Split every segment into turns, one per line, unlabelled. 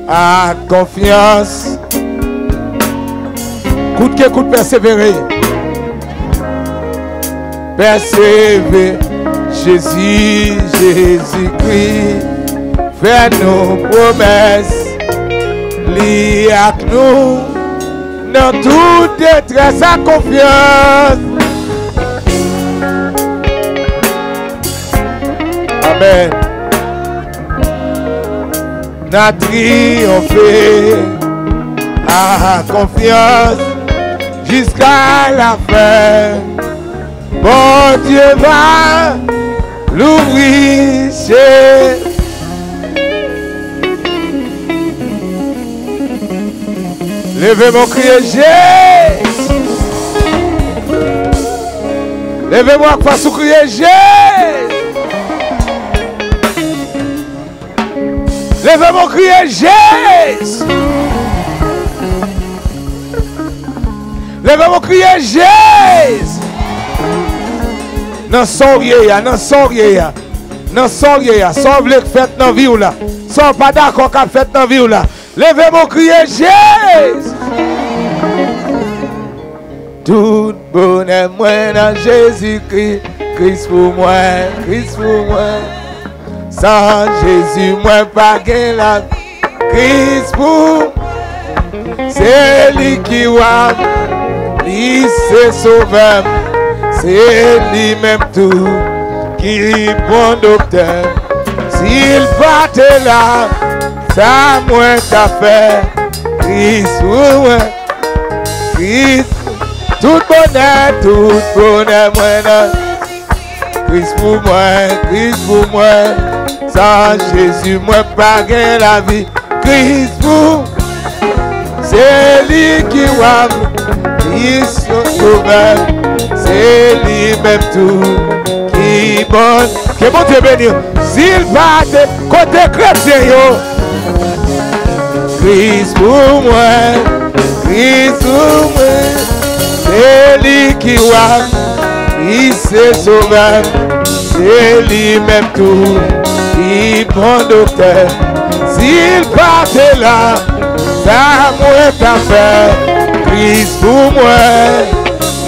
à confiance. Coûte que coûte persévérer. Persévérer. Jésus, Jésus-Christ, fais nos promesses. Lis avec nous dans toute détresse à confiance. Amen. N'a triomphé à confiance jusqu'à la fin. Bon Dieu va l'ouvrir. Levez mon cri, Jésus. Levez-moi face au crier Jésus. Levez mon cri, Jésus. Levez mon cri, Jésus. Non, sans rien, non, sans rien. Non, sans rien. Sans vouloir faire dans la vie ou là. Sans pas d'accord qu'à faire dans la vie ou là. Levez mon cri, Jésus. Tout bonheur, moi dans Jésus-Christ. Christ pour moi, Christ pour moi. Sans Jésus, moi pas gain la Christ pour. C'est lui qui va, lui c'est sauveur. C'est lui-même tout qui bon docteur. S'il partait là, ça moins t'a fait. Christ pour moi, Christ. Tout bonheur, moi. Christ pour moi. Sans Jésus, moi pas gain la vie. Christ pour, c'est lui qui va, il se sauveur. C'est lui-même tout qui bon. Que bon Dieu bénisse. S'il part côté chrétien, Christ pour moi, Christ pour moi. C'est lui qui va, il se sauveur. C'est lui-même tout qui bon docteur. S'il partait là, ça moi t'a fait. Christ pour moi,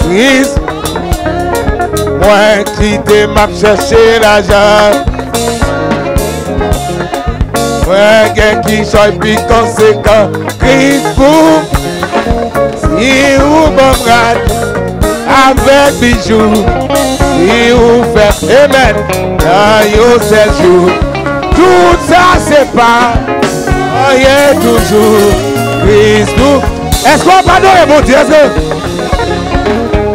Christ. Moi qui te m'a cherché l'argent. Moi qui sois plus conséquent. Christ pour. Si vous m'embrassez avec bijoux, si vous faites amen dans vos 7 jours, tout ça c'est pas rien toujours. Christ pour. Est-ce qu'on va donner mon Dieu?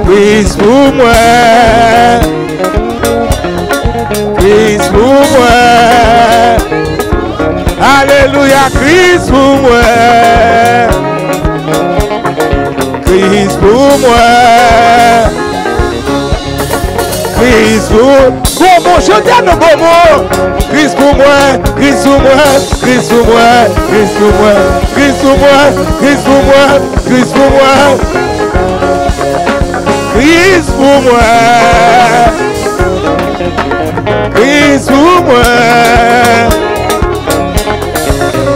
Christ pour moi, Christ pour moi, alléluia, Christ pour moi, Christ pour moi, Christ pour bon, je donne le bon mot. Christ pour moi, Christ pour moi, Christ pour moi, Christ pour moi, Christ pour moi, Christ pour moi, Christ pour moi. Christ pour moi, Christ pour moi,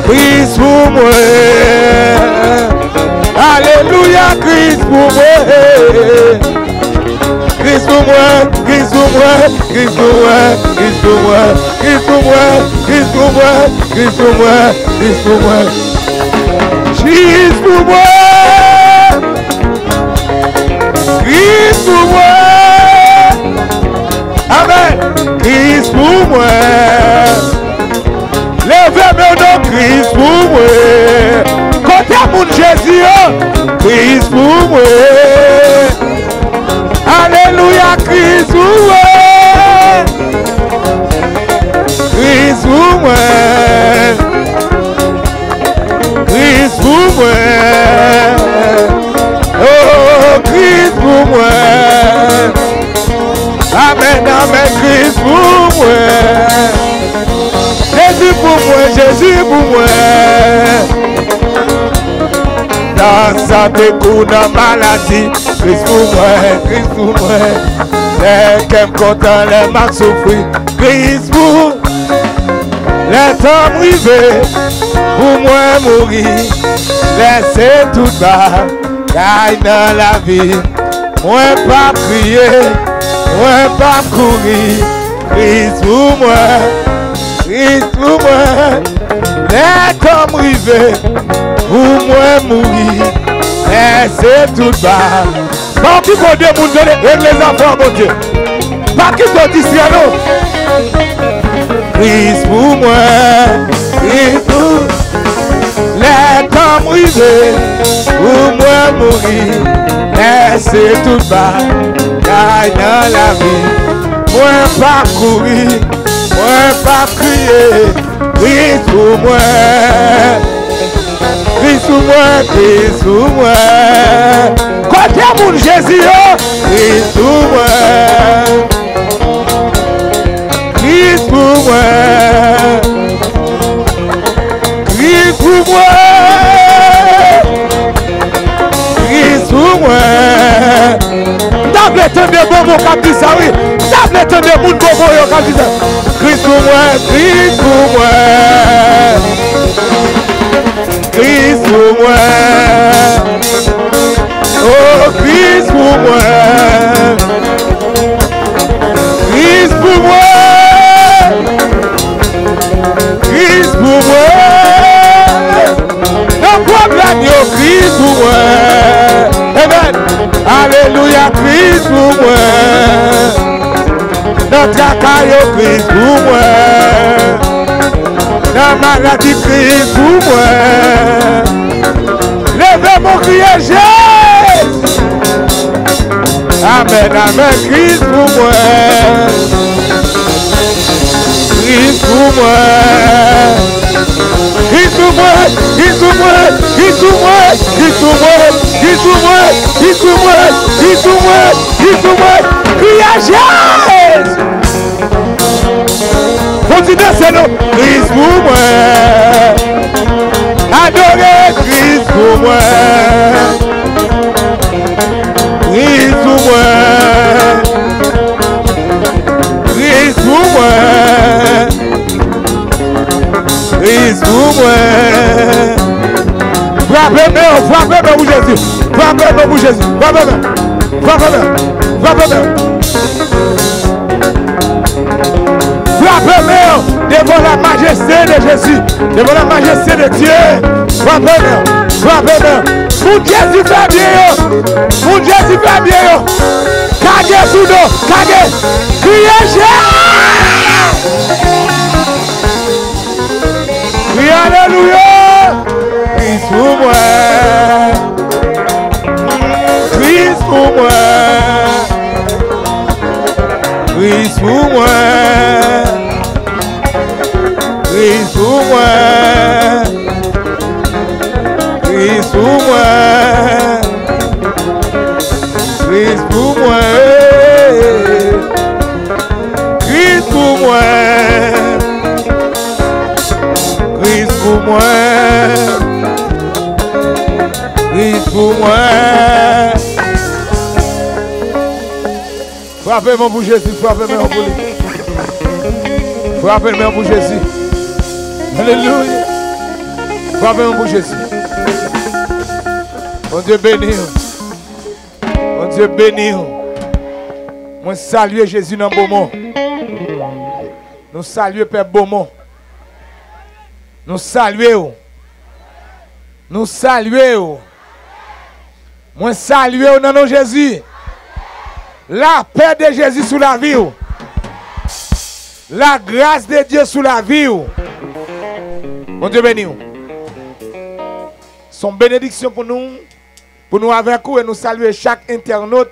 Christ pour moi, alléluia, Christ pour moi, Christ pour moi, Christ pour moi, Christ pour moi, Christ pour moi, Christ pour moi, Christ pour moi, Christ pour moi, Christ pour moi, Christ pour moi. Christ pour moi. Amen. Christ pour moi. Levez mon nom, Christ pour moi. Côté mon Jésus, Christ pour moi. Alléluia, Christ pour moi. Christ pour moi. Christ pour moi. Oh, Christ pour moi. Amen, amen, Christ pour moi. Jésus pour moi, Jésus pour moi. Dans sa décou, dans maladie, Christ pour moi, Christ pour moi. C'est qu'elle me content, les marques souffrir, Christ pour. Les temps privés, pour moi mourir, laissez tout bas, gagne dans la vie. Moi pas crier, moi pas courir, Christ pour moi, Christ pour moi. Les temps privés, pour moi mourir, laissez tout bas. Pas qui faut deux monde donner, les enfants, mon Dieu. Pas qui faut distraire. Christ pour moi, Christ pour les temps privés, pour moi mourir, laissez tout bas, gagne dans la vie. Moi pas courir, moi pas crier, Christ pour moi, Christ pour moi, Christ pour moi. Côté mon Jésus, Christ pour moi. Christ pour moi, Christ pour moi, Christ pour moi. Table de bon cap dit ça, oui. Table de bon bon cap dit ça. Christ pour moi, Christ pour moi, Christ pour moi. Oh, Christ pour moi, Christ pour moi. Christ pour moi, non problème, yo, Christ pour moi, amen, alléluia, Christ pour moi, notre caillou, Christ pour moi, la maladie, Christ pour moi, levez mon cri, Jésus, amen, amen, Christ pour moi. Christ pour moi, Christ pour moi, Christ pour moi, Christ pour moi, Christ pour moi, Christ pour moi, Christ pour moi, Christ pour moi, Christ pour moi, crie à Jésus. Continuez, c'est nous, Christ pour moi, adorez Christ pour moi, Christ pour moi. Christ pour moi, Christ pour moi. Frappez-moi pour Jésus, frappez-moi pour Jésus, frappez-moi, frappez-moi, frappez-moi. Frappez-moi devant la majesté de Jésus, devant la majesté de Dieu. Frappez-moi, frappez-moi. Mon Jésus fait bien, mon Jésus fait bien. Kage sous l'eau, kage, criez Jésus. Oui, alléluia. Christ pour moi, Christ pour moi, Christ pour moi, Christ pour moi, Christ pour moi. Christ pour moi, Christ pour moi, Christ pour moi, Christ pour moi. Frappez-moi pour Jésus, frappez-moi pour lui. Frappez-moi pour Jésus. Alléluia. Frappez-moi pour Jésus. Mon Dieu béni. Mon Dieu béni. Moi salue Jésus dans Beaumont. Nous saluons Père Beaumont. Nous saluons. Nous saluons. Moi saluons dans nos Jésus. La paix de Jésus sous la vie. La grâce de Dieu sous la vie. Mon Dieu béni. Son bénédiction pour nous avec vous et nous saluer chaque internaute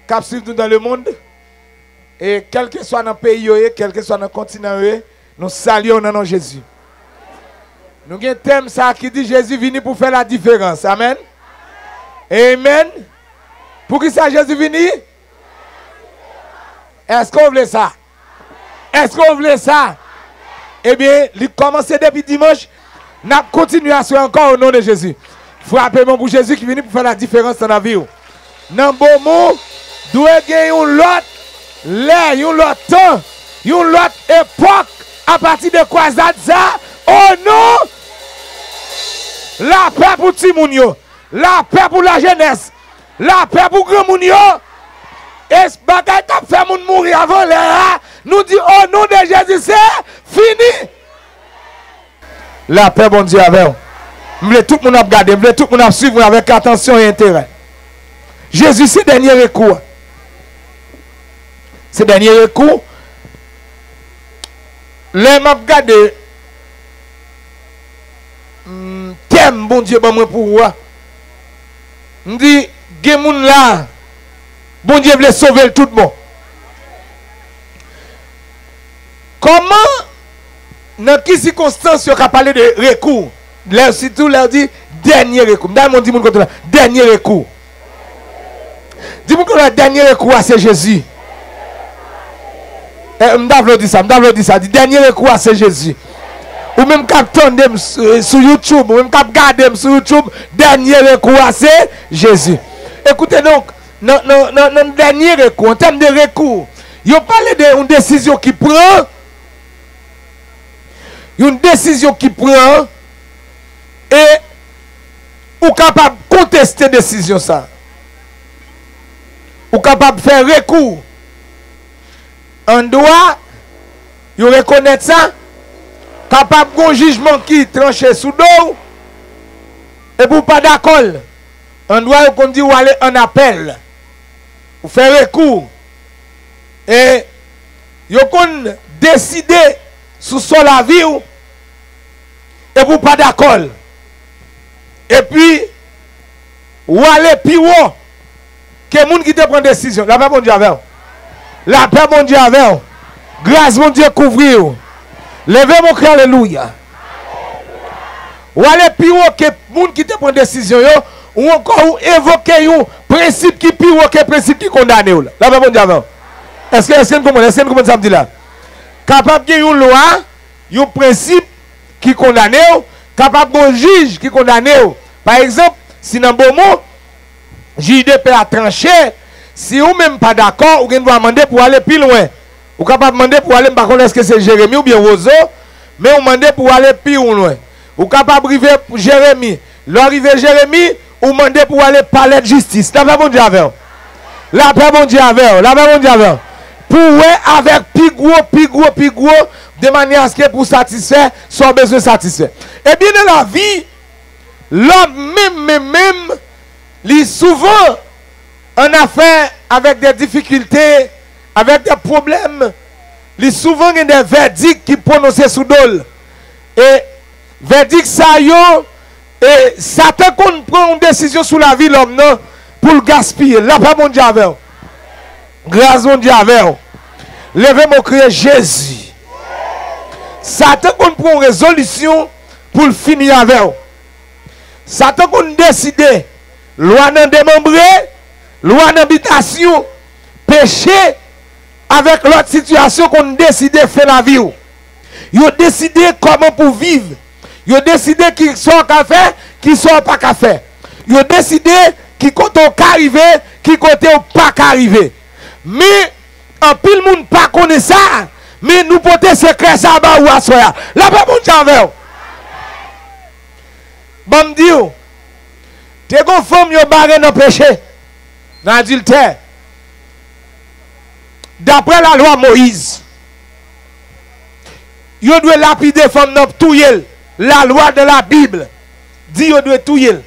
qui suit nous dans le monde. Et quel que soit dans le pays, quel que soit dans le continent, nous saluons dans Jésus. Nous avons un thème ça qui dit Jésus venu pour faire la différence. Amen. Amen. Pour qui ça Jésus venu? Est-ce qu'on voulait ça? Est-ce qu'on voulait ça? Eh bien, il commence depuis dimanche. Nous continuons à suivre encore au nom de Jésus. Frappez-moi pour Jésus qui est venu pour faire la différence dans la vie. Dans bon mot, doit gagner un lot, un lot temps, une autre époque à partir de croisade ça, oh non, la paix pour Timounio, la paix pour la jeunesse, la paix pour grand mounio. Et ce bagage qui fait moun mourir avant l'air, nous dit au nom de Jésus, c'est fini. La paix, bon Dieu, avec vous. Je voulais tout le monde regarder, je voulais tout le monde suivre avec attention et intérêt. Jésus, c'est le dernier recours. C'est le dernier recours. Les m'a regardé. Thème, bon Dieu, bon moi pour vous. Je dis, il y a des gens là. Bon Dieu voulait sauver tout le monde. Comment, dans quelles circonstances, on a parlé de recours? Là, surtout, leur dit dernier recours. D'ailleurs, dit mon côté là, dernier recours. Dis-moi que le dernier recours, c'est Jésus. M'davlo dit ça, dit dernier recours, c'est Jésus. Ou même quand on sur YouTube, ou même quand on regarde sur YouTube, dernier recours, c'est Jésus. Écoutez donc, non, dernier recours, en termes de recours, il parle d'une décision qui prend. Une décision qui prend et ou capable de contester décision ça. Ou capable de faire recours. On doit reconnaître ça. Capable de jugement qui tranche sous dos. Et pour pas d'accord. On doit dire ou aller en appel. Ou faire recours. Et vous décider sous son la vie. Et pour pas d'accord. Et puis, ou aller plus haut que les gens qui te prennent décision. La paix, mon Dieu, avec vous. La paix, mon Dieu, avec vous. Grâce, mon Dieu, couvrir. Levez mon cœur, alléluia. Ou aller plus haut que les gens qui te prennent décision. Ou encore évoquer un principe qui est plus haut que le principe qui condamne. La paix, mon Dieu, avec vous. Est-ce que vous comprenez ça me dit là? Capable de une loi, un principe qui condamne, capable de juge qui condamne. Par exemple, si dans un bon mot, JDP a tranché, si vous même pas d'accord, vous devez demander pour aller plus loin. Vous capable de demander pour aller, par contre, est-ce que c'est Jérémie ou bien Roseau, mais vous demandez pour aller plus loin. Vous capable de arriver pour Jérémie. L'arrivée Jérémie, vous demandez pour aller palais de justice. La paix, mon Dieu, avec. La paix, mon Dieu, avec. La paix, mon Dieu, avec. Pour avec plus gros, de manière à ce que pour satisfaire son besoin satisfait. Et bien dans la vie, l'homme même, il souvent en affaire avec des difficultés, avec des problèmes, il souvent a des verdicts qui prononcent sous dol. Et verdict ça yo, et Satan prend une décision sur la vie l'homme non pour le gaspiller. La paix mon Dieu avec. Grâce mon Dieu avec. Levez mon cri Jésus. Satan prend une résolution pour le finir avec. Satan décide, loi non démembré, loi d'habitation, péché avec l'autre situation qu'on décide de faire la vie. Ils ont décidé comment pour vivre. Ils ont décidé qui sont qu'à faire, qui sont pas qu'à faire. Ils ont décidé qui côté arriver, qui côté pas arriver. Mais en pile monde pas connaît ça, mais nous porter secret ça ba ou asoya. La pas bon Dieu. Bon Dieu. T'es gon femme yo barré dans péché, dans adultère. D'après la loi Moïse, yo doit lapider femme dans touyer. La loi de la Bible dit yo doit touyer.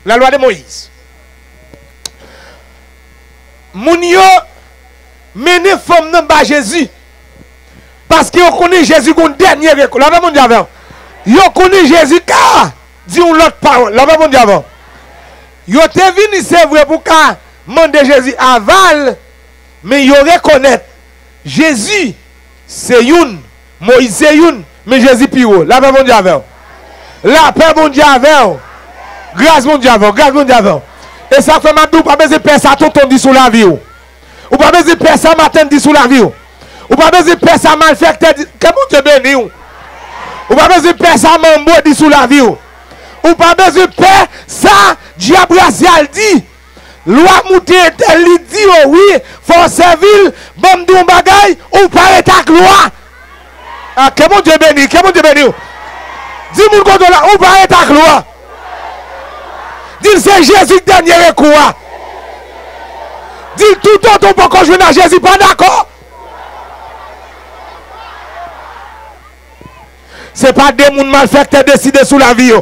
La loi de Moïse. Moun yo mener femme dans bas Jésus. Parce que yo connaît Jésus comme dernier recours. La mon Dieu avant. Yo connaît Jésus car dit une autre parole. La mon Dieu avant. Yo te venu c'est vrai pour qu'à demander Jésus aval, mais yo reconnaît Jésus c'est une, Moïse c'est une, mais Jésus pire. La paix mon Dieu avant. La paix mon Dieu avant. Grâce mon Dieu avant, grâce mon Dieu avant. Et ça fait maintenant pas besoin de faire ça tout dit sur la vie. Ou pas besoin de faire ça matin dit sur la vie. Ou pas besoin de faire ça mal fait que mon Dieu béni. Ou pas besoin de faire ça mambo dit sur la vie. Ou pas besoin de faire ça diable racial dit. Loi mouté tel dit oui, faut servir bon dou bagay ou pas état loi. Ah, que mon Dieu béni, que mon Dieu béni. Dis-moi qu'on là, ou pas ta gloire. Dis c'est Jésus dernier recours. Dis tout autre pour qu'on joue à Jésus, pas d'accord? Ce n'est pas des gens malfaiteurs décidés sous la vie.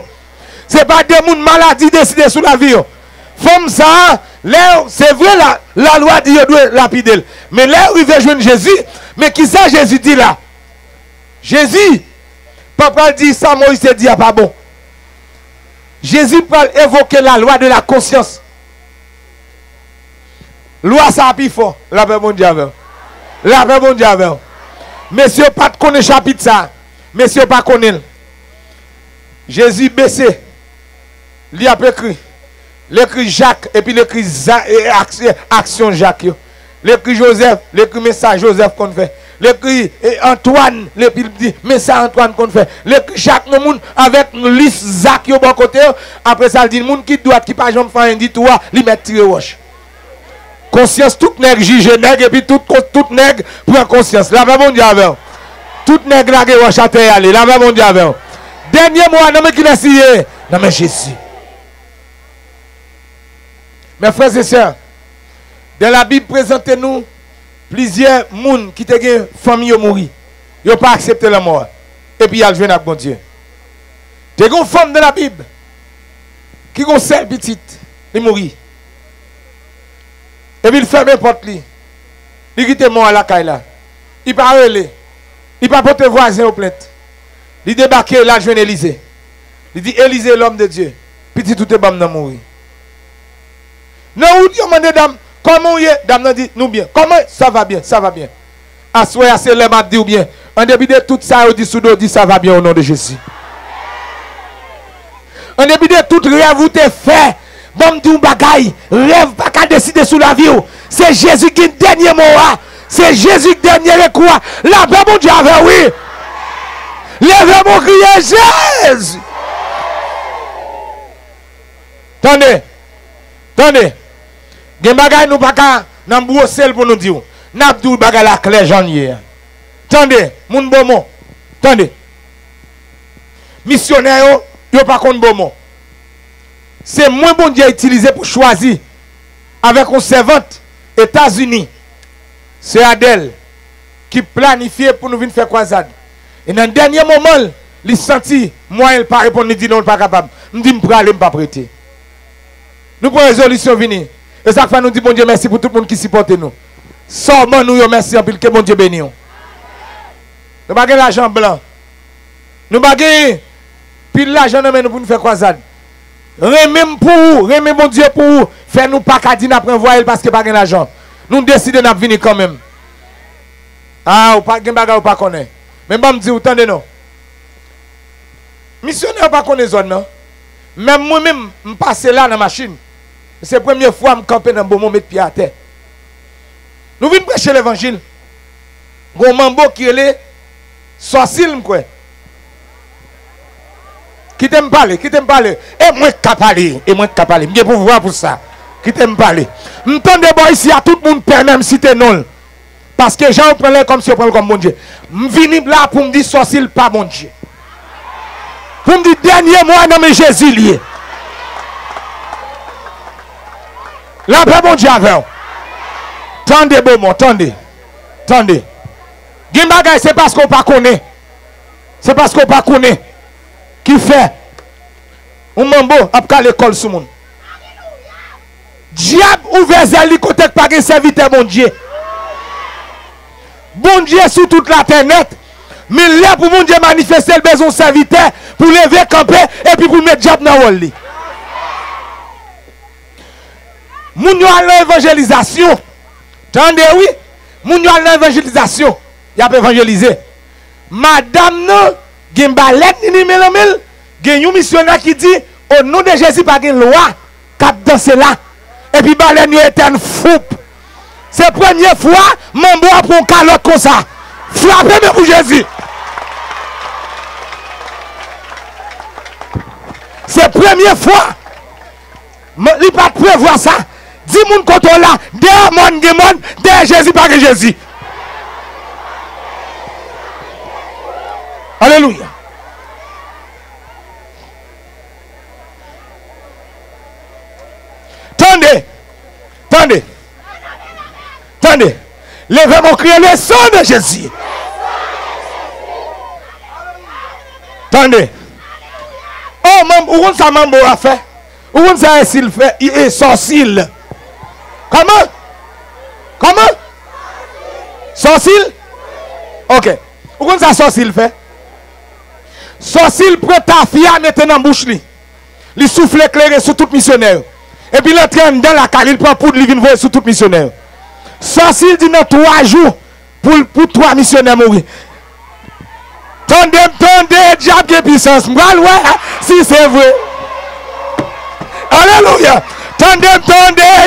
Ce n'est pas des gens maladies décidés sous la vie. Femme ça, c'est vrai la loi dit qu'il doit lapider. Mais là où il veut joindre Jésus, mais qui ça Jésus dit là? Jésus, papa dit ça, Moïse dit pas bon. Jésus peut évoquer la loi de la conscience. Loi ça a plus fort. La paix mon Dieu. La paix mon Dieu. Messieurs, pas de connaître chapitre ça. Messieurs, pas connaître. Jésus baissé. Il a écrit. L'écrit Jacques et puis l'écrit action Jacques. L'écrit Joseph, l'écrit message Joseph qu'on fait. L'écrit Antoine, l'écrit message Antoine qu'on fait. L'écrit chaque monde avec liste Zach au bon côté. Après ça, il dit monde qui doit qui pas jamais faire un dit toi, il met tiré roche. Conscience tout nègre juge nègre et puis tout nègre prend conscience. La même monde avec. Tout nègre la roche à terre aller. La même monde avec. Dernier mot non mais qui l'a signé. Non mais Jésus. Mes frères et sœurs, dans la Bible, présentez-nous plusieurs personnes qui ont une famille mourir. Ils n'ont pas accepté la mort. Et puis ils ont joué avec bon Dieu. Il y a une femme dans la Bible qui a une seule petite, elle mourit. Et puis il ferme la porte. Il quitte mort à la caille là. Il ne peut pas aller. Il ne peut pas porter voisin aux plaintes. Il débarque là, je viens Élisée. Il dit Élisée, l'homme de Dieu. Petit tout est bon dans mourir. Non, vous demandez, dame, comment vous êtes? Dame, dit, nous bien. Comment? Ça va bien, ça va bien. Assoyez, c'est le mat dit ou bien. En début de tout ça, vous dit sous dit ça va bien au nom de Jésus. En début de tout rêve, vous t'es fait. Bon, dit bagaille. Rêve, pas qu'à décider sous la vie. C'est Jésus qui est le dernier mot. C'est Jésus qui est le dernier recours. La paix, mon Dieu, avec oui. Levez mon crier Jésus. Attendez. Attendez. Gen bagay nous pas ka nan brosel pour nous dire. N'a dou bagay la clair janvier. Attendez, moun bon. Attendez. Missionnaire yo pas kon bon. C'est moins bon Dieu utilisé pour choisir avec une servante États-Unis. C'est Adèle qui planifiait pour nous venir faire croisade. Et dans le dernier moment, il senti moi il pas répondre, il dit non, pas capable. Me dit me aller pas prêter. Nous prenons résolution venir. Et ça fait nous dit bon Dieu merci pour tout le monde qui supporte nous. Seulement nous merci en pile que bon Dieu bénisse. Nous pas l'argent blanc. Nous pas puis l'argent nous pour nous faire croisade. Remem pour remem bon Dieu pour faire nous pas qu'à dire après voyer parce que pas l'argent. Nous décidons de venir quand même. Ah, ou pas gen bagay ou pas connaît. Mais bon me dit autant de non. Missionnaire pas connaît zone non. Même moi-même me passer là dans la machine. C'est la première fois que je campe dans le bon moment mettre pied à terre. Nous venons prêcher l'évangile. Gon mambo qui est sorcil quoi. Qui t'aime parler, qui t'aime parler. Et moi qui parler, et moi qui parler. J'ai pouvoir pour ça. Qui t'aime parler. M'tend de boy ici à tout le monde permet me citer non. Parce que j'en prends comme si je prends comme bon Dieu. M'vini là pour me dire sorcil pas bon Dieu. Pour me dire dernier mois dans mes Jésus lié. La paix bon Dieu avec. Tendez bon mot, tendez. Tendez. Gimbagay c'est parce qu'on pas connaît. C'est parce qu'on pas connaît. Qui fait un mambo après l'école sous monde. Diable ouvert zéli côté pas de serviteur bon Dieu. Bon Dieu sur toute la terre net. Mais là pour mon Dieu manifester le besoin serviteur pour lever camper et puis pour mettre diable dans le lit. Moun yo à l'évangélisation. Tendez oui. Moun yo à l'évangélisation. Il a évangélisé. Madame non gen balette ni melamel, gen yon missionnaire qui dit au nom de Jésus pas gen loi cap danser là. Et puis balette yo éterne fou. C'est première fois mon bois pour calotte comme ça. Frappez pour Jésus. C'est première fois. Il pas prévoir ça. Dis moun koto là, derrière mon gemon, derrière Jésus pas que Jésus. Alléluia. Tendez. Tendez. Tendez. Levez mon cri le sang de Jésus. Tendez. Oh, où ça mambo a fait? Où ça s'il fait? Il est sorcil. Comment? Comment? Sorcil? Ok. Où ça sorcil fait? Sorcil prend ta fille à mettre dans la bouche. Il souffle éclairé sur tout missionnaire. Et puis il entraîne dans la cale, il prend poudre, il vient voir sur tout missionnaire. Sorcil dit dans 3 jours pour 3 missionnaires mourir. Tendez, diable qui puissance. Ouais, si c'est vrai. Alléluia. Tendez,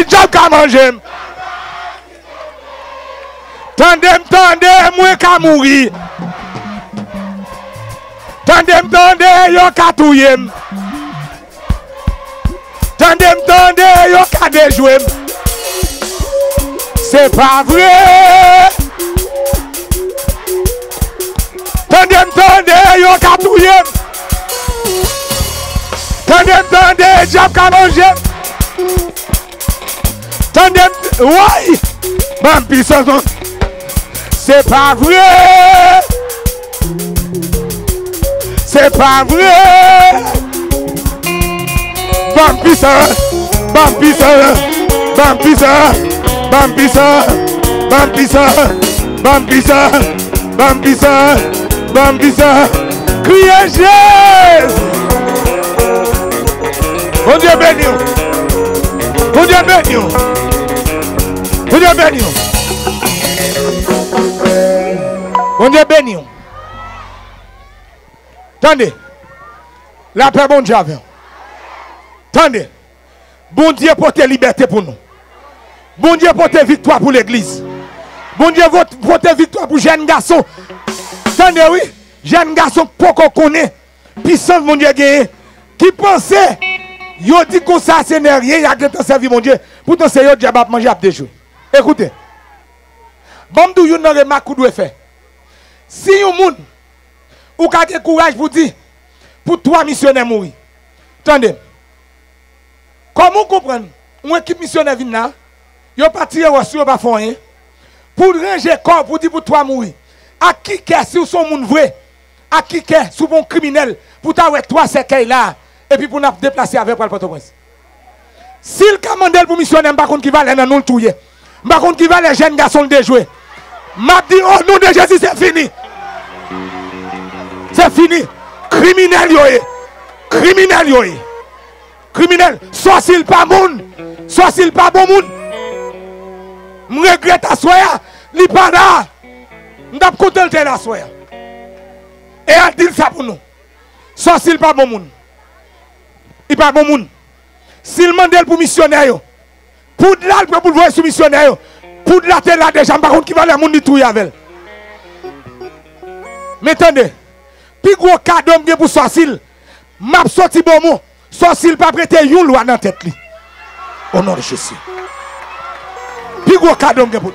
diable qui manger. Tendez, moi qui mourir. Tendez, yo qui touyer. Tendez, yo qui déjouer. C'est pas vrai. Tendez, yo qui touyer. Tendez, diable qui manger. Tendez, ouais. Bon, puissance. C'est pas vrai. C'est pas vrai. Bon puissant. Bon puissant. Bon puissant. Bon puissant. Bon puissant. Bon puissant. Bon puissant. Bon puissant. Criez Jésus. Bon Dieu béni. Bon Dieu béni. Bon Dieu béni. Bon Dieu béni. Attendez. La paix, bon Dieu. Attendez. Bon Dieu porte liberté pour nous. Bon Dieu porte victoire pour l'église. Bon Dieu porte victoire pour jeunes garçons. Attendez, oui. Jeunes garçons, pour qu'on connaît. Puissance, mon Dieu, qui pensait. Yo dit que ça, c'est rien. Il y a que servir, mon Dieu. Pourtant, c'est yo diable manger à des jours. Écoutez. Bon, d'où yon n'a remarque qu'on doit faire. Si yon moun, ou ka gen courage pour dire, pour 3 missionnaires mourir. Attendez. Comment comprendre? Une équipe missionnaire vient là, yon pas tiré ou sur pas fond rien. Pour ranger corps pour dire pour 3 mourir. À qui qu'est si ou son moun vrai? À qui qu'est sous bon criminel pour t'avoir 3 séquelles là et puis pour nous déplacer avec pour le Port-au-Prince. S'il commande pour missionnaire, par contre qui va aller dans nous touyer. Par contre qui va les jeunes garçons le déjouer. M'a dit oh nom de Jésus c'est fini. C'est fini. Criminel yoye. Criminel yoye. Criminel. Soit s'il pas moun. Soit s'il pas bon moun. Je regrette à soya. Li pas là. M'dap content le la soya. Et elle dit ça pour nous. Soit s'il pas bon moun. Il pas bon moun. S'il mandel pour missionnaire. Pour de là pour voir sur missionnaire. Pour de la terre là déjà, par contre, qui va les moun ni touye avec. Mais attendez, puis gros cadeau pour sorcil, m'a sorti bon mot, sorcil pas prêter une loi dans tête li. Au nom de Jésus. Puis gros cadeau pour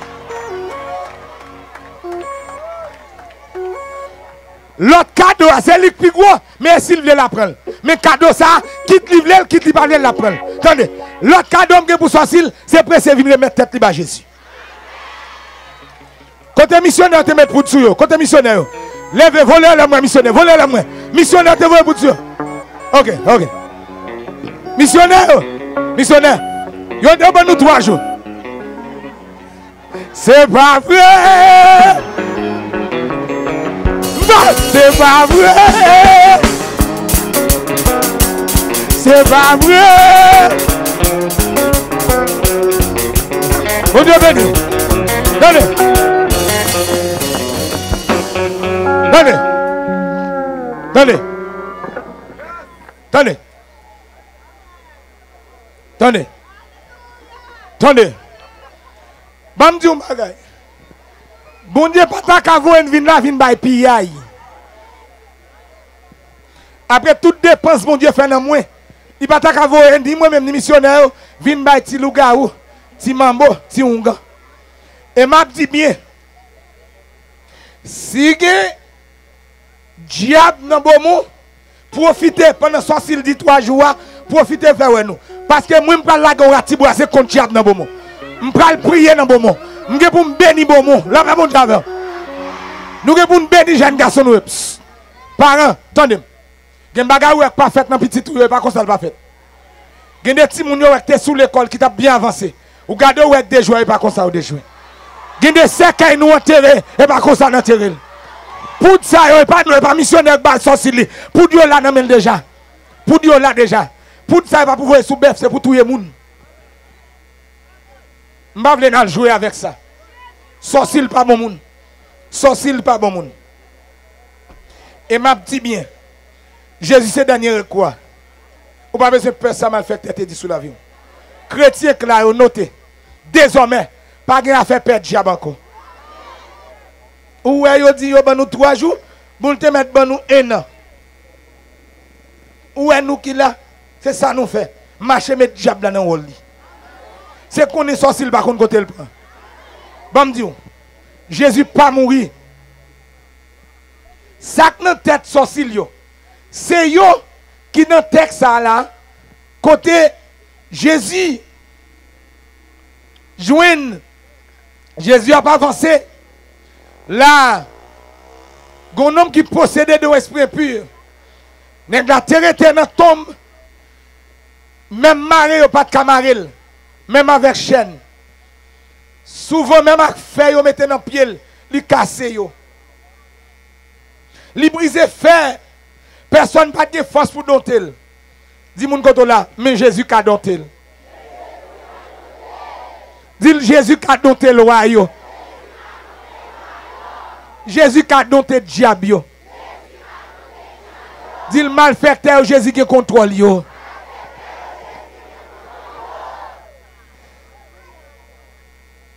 l'autre cadeau, c'est lui qui gros, mais s'il veut la prendre. Mais cadeau ça, quitte livre, quitte li pas la prendre. Attendez, l'autre cadeau pour sorcil, c'est pressé venir remettre tête li bas Jésus. Côté missionnaire, te met pour dessus. Côté missionnaire, levez, volez la main, missionnaire, volez la main. Missionnaire, te volez pour dessus. Ok. Missionnaire, yo te nous 3 jours. C'est pas vrai. C'est pas vrai. C'est pas vrai. Bon Dieu béni. Donnez. Attendez. Bam di un bagay. Bon Dieu pas ta ka vouen vin la vin bay piyay. Après toute dépense bon Dieu fait dans moi. Il pas ta ka vouen di moi même ni missionnaire vin bay ti louga ou ti mambo ti unga. Et m'a dit bien. Si Diable dans bon mot, profitez pendant sorcier dit 3 jours, profitez faire nous. Parce que moi, je prends la gueule à Tibois, c'est contre diable dans bon mot. Je prends prier dans bon mot. Je vais pour me bénir bon mot. Là, je vais pour nous pour nous bénir jeune garçon. Parents, attendez. Il y a des bagages qui pas fait dans petit tout, pas comme ça pas fait. Il y a des petits gens qui sont sous l'école qui t'a bien avancé. Ou gardez où des joueurs pas comme ça ou des joueurs. Il y a des cercueils nous enterrés et pas comme ça enterrés. Pour ça, et pas missionnaire qui sorcier. Pour Dieu là, non déjà. Pour Dieu là déjà. Pour ça, pas pour jouer sous bœuf, c'est pour tout le monde. Je ne vais pas jouer avec ça. Sorcier pas bon monde. Sorcier pas bon monde. Et m'a dit bien. Jésus c'est dernier quoi. Ou pas besoin de faire ça mal fait tête dit sous la vie. Chrétien là noté. Désormais, pas de faire perdre diable encore. Ou yo dit yo ban nous 3 jours, pour te mettre ban nous 1 an. Ou est nous qui là, c'est ça nous fait. Marcher mettre diable dans le lit. C'est qu'on est sorti par contre côté le prend. Bon me dit Jésus pas mourir. Ça que dans tête sorcier yo. C'est yo qui dans texte là côté Jésus joindre Jésus a pas avancé. Là, un homme qui possédait de l'esprit pur, nèg la terre était dans tombe, même maré ou pas de camarel, même avec chaîne. Souvent même avec fer yo mette dans pied, li cassé yo. Li brisé fer, personne pas de force pour dompter. Dis mon koto là, mais Jésus ka dompter. Dis Jésus ka dompter le roi yo. Jésus a dompté diable. Dit le malfaiteur, Jésus qui contrôle yo.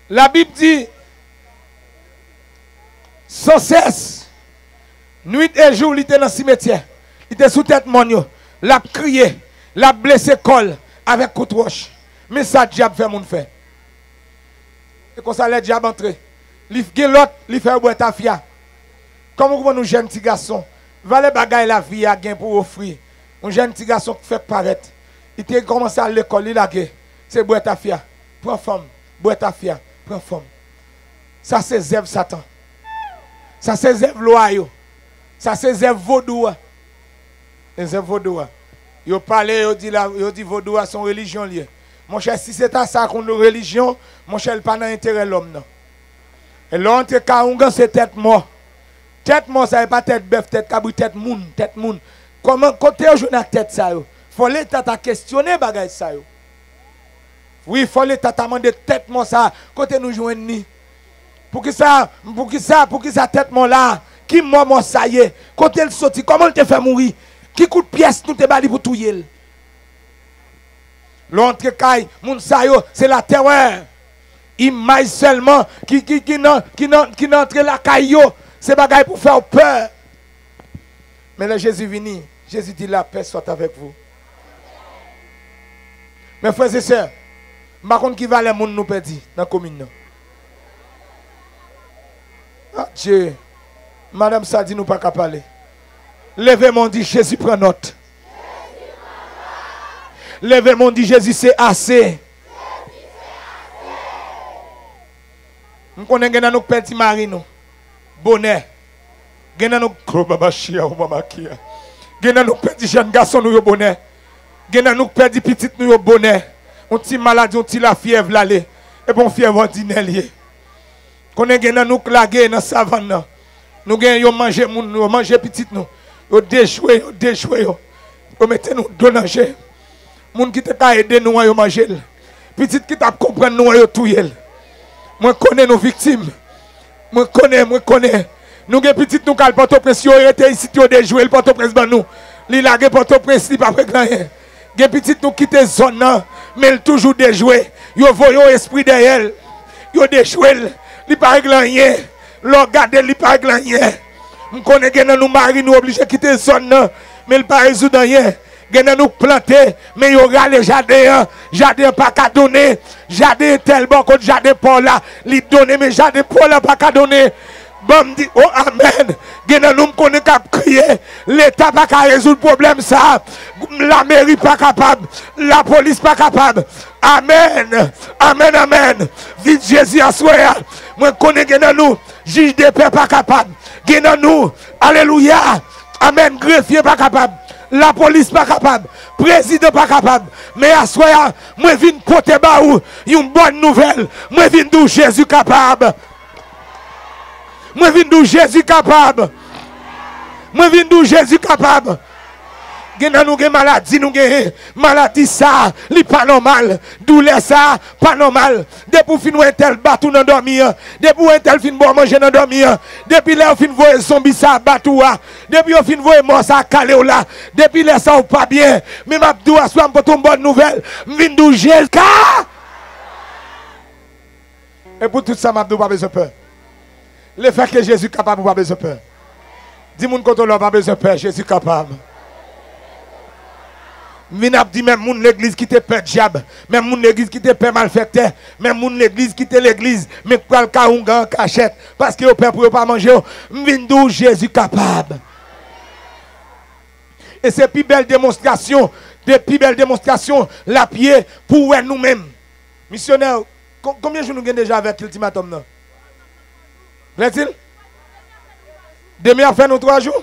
La Bible dit sans cesse, nuit et jour, il était dans le cimetière. Il était sous tête mon yo. L'a crié, l'a blessé col avec coup de roche. Mais ça, diable fait mon fait. Et comme ça, le diable entrer. Il fait l'autre, il fait boire ta fia. Comme vous nous jeunes petits garçons, valez bagaille la vie à gain pour offrir. Un jeune petit garçon qui fait paraître. Il a commencé à l'école, il a gagné. C'est boire ta fia. Prends femme, boire ta fia, prends femme. Ça c'est zève Satan. Ça c'est zève loyaux. Ça c'est zève vaudou. Les zève vaudou. Yo parle, yo dit vaudou son religion lié. Mon cher, si c'est ça contre religion, mon cher, il pas dans intérêt l'homme non. Et là, on c'est tête mort. Tête mort, ça n'est pas tête bœuf, tête cabri, tête moun, tête moun. Comment, quand tu joues dans la tête, ça yo? Faut l'État t'a questionné, bagay ça yo. Oui, faut l'État t'a demandé tête mort, ça. Quand nous jouons ni. Pour qui ça, tête mort là? Qui mort, ça y est? Quand elle sorti, comment te fait mourir? Qui coup de pièce nous te bali pour tout yel? L'entre caille, moun sa yo, c'est la terreur. Image seulement qui n'entre la caillou, c'est bagaille pour faire peur. Mais là Jésus vini, Jésus dit la paix soit avec vous. Mes frères et sœurs, par contre qui va les monde nous perdre dans la commune. Ah Dieu, Madame ça dit nous pas qu'à parler. Levez-moi dit Jésus prend note. Levez-moi dit Jésus c'est assez. Nous connaissons que nous petit marino. Bonnet. Gena nous krobabashia ou mamakia. Gena nous petit jeune garçon nous bonnet. Gena nous petit petite nous bonnet. On ti maladie, on ti la fièvre l'aller. Et bon fièvre ordinaire lié. Connaissons gena nous claguer dans savane. Nous gagne yo manger moun, nous manger petite nous. Yo déchoué, yo mettez nous donanger. Moun qui te ka aider nous yo manger. Petite qui t'a comprendre nous yo touyer. Moi connais nos victimes. Moi connais. Nous avons petit nous cal Port-au-Prince, yo été ici yo de jouer le Port-au-Prince ban nous. Li la Port-au-Prince li pas rien. Gen petit nous quitter zone nan, mais il toujours de jouer. Yo voyo esprit derrière. Yo de jouer, li pas rien. Lo garder li pas rien. Nous connais gen nous mari nous obligé quitter zone nan, mais il pas résoudre rien. Gen nous planter, mais yo rale jardin pas qu'à donner. Jardin tel bon contre jardin Paul là, li donner mais jardin Paul là pas qu'à donner. Bon, me dit, oh amen. Gen nous connaît qu'à crier. L'État pas qu'à résoudre le problème ça. La mairie pas capable. La police pas capable. Amen. Amen, amen. Vite Jésus à soi. Moi connais gen nous. Juge de paix pas capable. Gen nous. Alléluia. Amen. Greffier pas capable. La police pas capable. Président pas capable. Mais à soi, moi viens porter ba ou une bonne nouvelle. Moi viens d'où Jésus capable. Moi viens d'où Jésus capable. Moi viens d'où Jésus capable. Nous avons maladie, nous avons maladie ça, li pas normal. Douleur ça, pas normal. Depuis fin un tel batou dans dormir, depuis un tel fin bon manger dans dormir, depuis là fin voyer zombie ça batou là, depuis fin voyer mort ça calé là, depuis là ça pas bien. Mais m'a dou aswa pour une bonne nouvelle. Vinn d'où Jésus. Et pour tout ça m'a dou pas besoin peur. Le fait que Jésus est capable, pas besoin peur. Dis-moi quand on n'a pas besoin peur, Jésus est capable. Vin dit même moun l'église qui te peur diable, même moun l'église qui te peur malfaiteur, même moun l'église qui te l'église, mais quoi le cas en cachette parce que au peur pour pas manger. Vin d'où Jésus capable. Et c'est plus belle démonstration, la pied pour nous-mêmes. Missionnaire, combien de jours nous avons déjà avec l'ultimatum là? Plaît-il? Demain a fait nous 3 jours.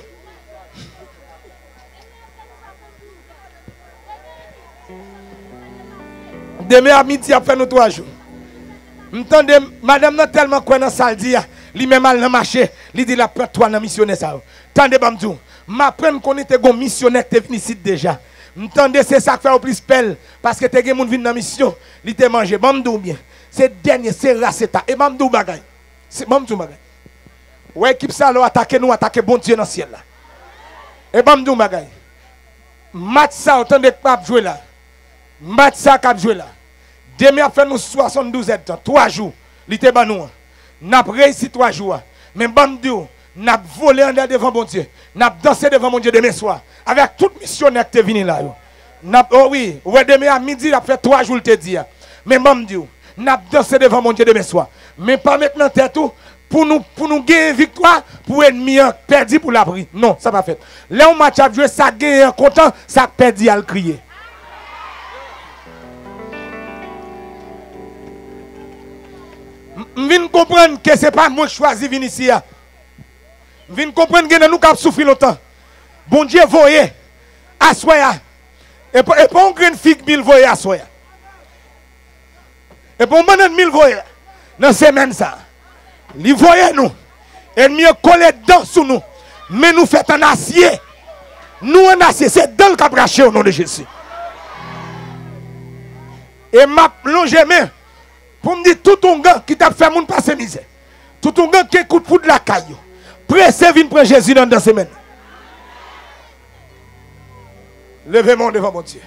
Demain à midi a fait nous 3 jours. M'tendez madame n'a tellement quoi dans salle dit, li même mal dans marché, li dit la prête toi dans missionnaire ça. Tendez bamdou, m'apprendre qu'on était gon missionnaire te venu ici déjà. M'tendez c'est ça qui fait au plus pelle parce que te gen moun vinn dans mission, li te manger bamdou bien. C'est dernier c'est raceta et bamdou bagay. C'est bamdou bagay. Ouais équipe ça là attaquer nous attaquer bon Dieu dans ciel là. Et bamdou bagay. Match ça autant de pas jouer là. Match ça cap jouer là. Demain fait nous 72 heures, 3 jours. L'été ban nous. N'a réussi 3 jours. Mais bamdou, n'a volé en devant bon Dieu. N'a dansé devant mon Dieu demain soir avec toute missionnaire qui est venu là. Oh oui, ouais demain à midi il a fait 3 jours te dire. Mais bamdou, n'a dansé devant mon Dieu demain soir. Mais pas maintenant tête tout pour nous gagner victoire pour ennemi perdu pour l'abri. Non, ça pas fait. Là on match a joué ça gagne content, ça perdu à le crier. Je viens comprendre que ce n'est pas moi qui choisis venir ici. Je viens comprendre que nous avons souffert longtemps. Bon Dieu, voyez, à soya. Et pas un grain figue mille voyez à soya. Et pas un banane mille voyez. Dans ces semaine ça. Li voyez nous. Et mieux coller dedans sous nous. Mais nous faisons un acier. Nous un acier. C'est dans le cabraché au nom de Jésus. Et m'a plongé main. Pour me dire tout ton gars qui t'a fait moun passer misère. Tout ton gars qui écoute pour de la caillou. Pressez vin pour Jésus dans 2 semaines. Levez-moi devant mon Dieu.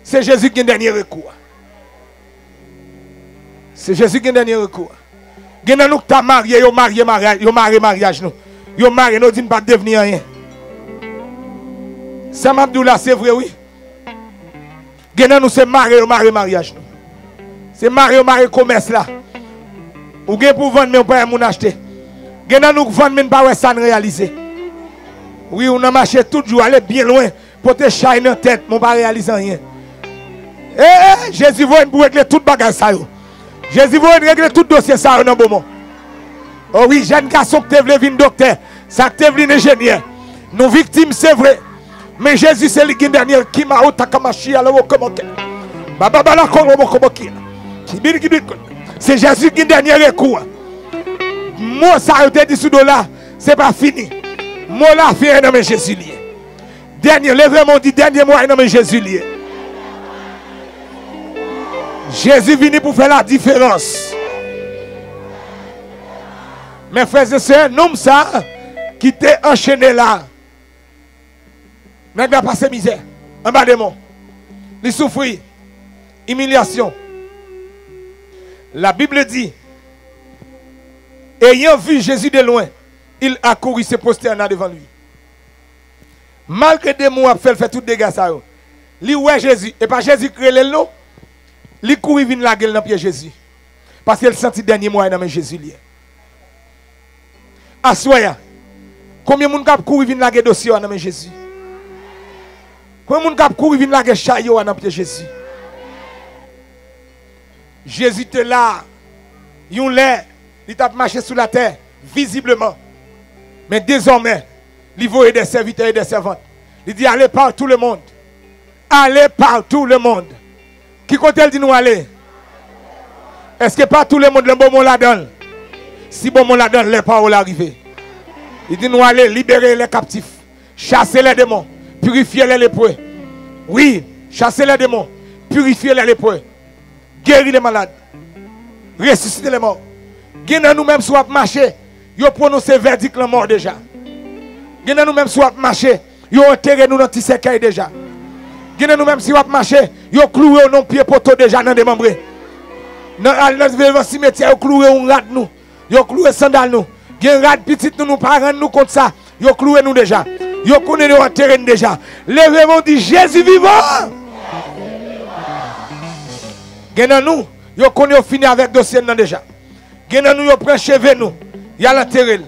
C'est Jésus qui est le dernier recours. C'est Jésus qui est le dernier recours. Gen nous qui t'a marié, yo mariage nous. Yo marié nous dit pas devenir rien. Ça m'abdoula c'est vrai oui. Gen nous c'est mariage nous. C'est marié commerce là. Ou gen pour vendre mais on pas moun acheter. Gen nous vendre mais pas ça réaliser. Oui, on a marché tout jour aller bien loin pour te chaîner dans tête, mon pas réaliser rien. Eh Jésus veut pour régler tout bagage ça yo. Jésus veut régler tout dossier ça dans bon moment. Oh oui, jeune garçon que te vle vinn docteur, ça que te vle ingénieur. Nous victimes c'est vrai. Mais Jésus c'est le dernier qui m'a otakamashi alors comment baba bala ko comment c'est Jésus qui est dernier recours. Moi, ça a été dit sous là, c'est pas fini. Moi, là, fait un homme Jésus lié. Dernier, lève-moi, dit dernier mois, un homme Jésus lié. Jésus venu pour faire la différence. Mes frères et sœurs, nous, ça, qui t'est enchaîné là. N'est-ce pas passé misère? En bas des mots. Il souffrit. Humiliation. La Bible dit, ayant vu Jésus de loin, il a couru se prosterner devant lui. Malgré des mots, il fait tout dégâts ça. Il ouais Jésus, et pas Jésus crée le lot, il couru vient la gueule dans pied Jésus. Parce qu'il sentit dernier mois dans Jésus lié. Assoya. Combien de monde cap courir vinn la dossier en nom Jésus? Combien de monde cap courir vinn la chaillot en nom Jésus? Jésus était là. Yon lè, il t'a marché sur la terre visiblement. Mais désormais, il voyait des serviteurs et des servantes. Il dit allez par tout le monde. Allez par tout le monde. Qui compte elle dit nous aller? Est-ce que pas tout le monde le bon monde la donne? Si bon monde la donne, les paroles arrivent. Il dit nous aller libérer les captifs, chasser les démons, purifier les lépreux. Oui, chasser les démons, purifier les lépreux, guérir les malades, ressusciter les morts. Gena nous-mêmes soit marcher, yo prononcé verdict la mort déjà. Gena nous-mêmes soit marcher, yo enterré nous dans petit cercueil déjà. Gena nous-mêmes si on marcher, yo cloué nos pieds poteau déjà dans des membres. Dans le cimetière, yo cloué on rate nous, yo cloué sandal nous. Gen rad petit nous parents nous contre ça. Yo cloué nous déjà. Yo connaît nous enterré déjà. Levez-vous dit Jésus vivant. Gen nous, yo connaît fini avec dossier nous déjà. Gen nous yo prend cheveux nous, y a l'enterré.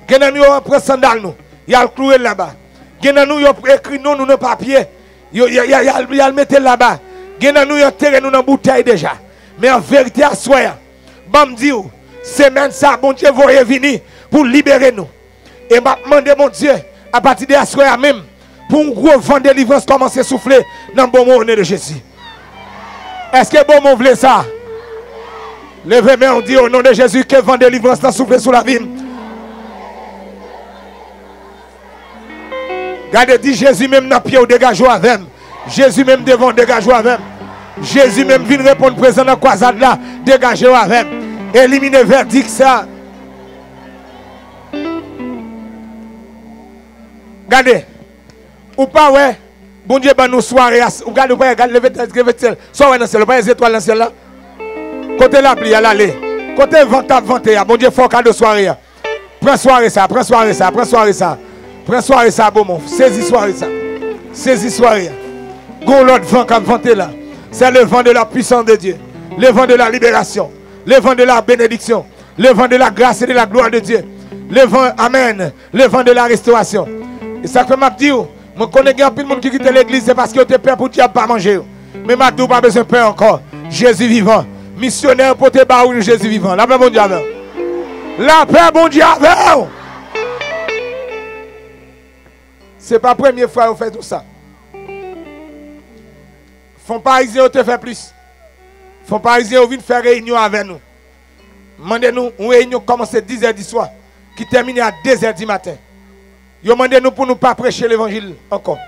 Gen nous yo prend sandal nous, y a le cloué là-bas. Gen nous yo écrit nous nos papiers. Yo y a le mettre là-bas. Gen nous yo enterré nous dans bouteille déjà. Mais en vérité à soya, bam di ou, semaine ça bon Dieu voyez venir pour libérer nous. Et m'a demandé mon Dieu à partir de soya même pour un gros vent de délivrance commencer à souffler dans le bon mot de Jésus. Est-ce que bon mot voulait ça? Levez main on dit au nom de Jésus que vent de délivrance t'a soufflé sur la vie. Regardez dit Jésus même dans pied ou dégagez avec. Jésus même devant dégagez avec. Jésus même vient répondre présent dans la croisade là, dégagez avec. Éliminez verdict ça. Regardez. Ou pas ouais. Bon Dieu ben nous soirée. Regardez ou pas regardez lever tel. Soirée dans le ciel, pas les étoiles dans le ciel là. Côté la pluie à l'aller. Côté vent à venter, bon Dieu faut cadeau soirée. Prends soirée ça, prends soirée ça, prends soirée ça. Prends soirée ça bon mon. Saisis soirée ça. Saisis soirée. Gon l'autre vent qui venter là. C'est le vent de la puissance de Dieu. Le vent de la libération. Le vent de la bénédiction. Le vent de la grâce et de la gloire de Dieu. Le vent, amen. Le vent de la restauration. Et ça que m'a dit, je connais bien plus de monde qui quitte l'église, c'est parce que tu es peur pour ne pas manger. Mais ma pas besoin de peur encore. Jésus vivant. Missionnaire pour te barrer Jésus vivant. La paix bon Dieu avec. La paix bon Dieu avec. Ce n'est pas la première fois que vous faites tout ça. Fonds parisiens te fait plus. Fonds parisiens viennent faire réunion avec nous. Demandez-nous une réunion commence à 10h du soir, qui termine à 2h du matin. Vous demandez-nous pour ne pas prêcher l'évangile encore.